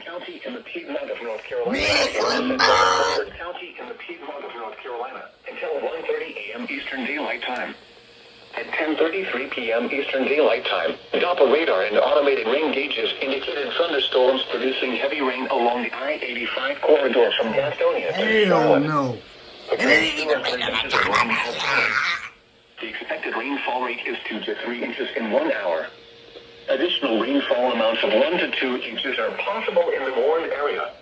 County in the Piedmont of North Carolina. County in the Piedmont of North Carolina until 1:30 a.m. Eastern Daylight Time. At 10:33 p.m. Eastern Daylight Time, Doppler radar and automated rain gauges indicated thunderstorms producing heavy rain along the I-85 corridor from Gastonia to Charlotte. No. The expected rainfall rate is 2 to 3 inches in 1 hour. Additional rainfall amounts of 1 to 2 inches are possible in the warned area.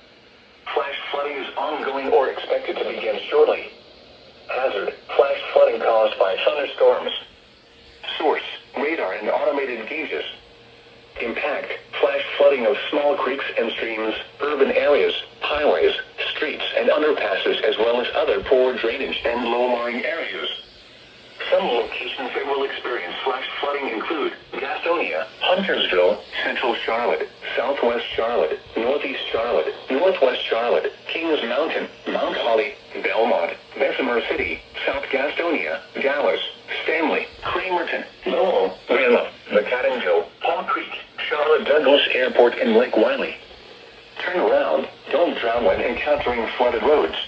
Flash flooding is ongoing or expected to begin shortly. Hazard: flash flooding caused by thunderstorms. Source: radar and automated gauges. Impact: flash flooding of small creeks and streams, urban areas, highways, streets and underpasses, as well as other poor drainage and low-lying areas. Some locations that will experience flash flooding include Gastonia, Huntersville, Central Charlotte, Southwest Charlotte, Northeast Charlotte, Northwest Charlotte, Kings Mountain, Mount Holly, Belmont, Bessemer City, South Gastonia, Dallas, Stanley, Cramerton, Lowell, Willa, McAdamville, Paw Creek, Charlotte Douglas Airport, and Lake Wiley. Turn around. Don't drown when encountering flooded roads.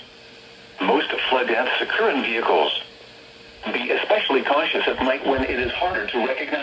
Most flood deaths occur in vehicles. Be especially cautious at night when it is harder to recognize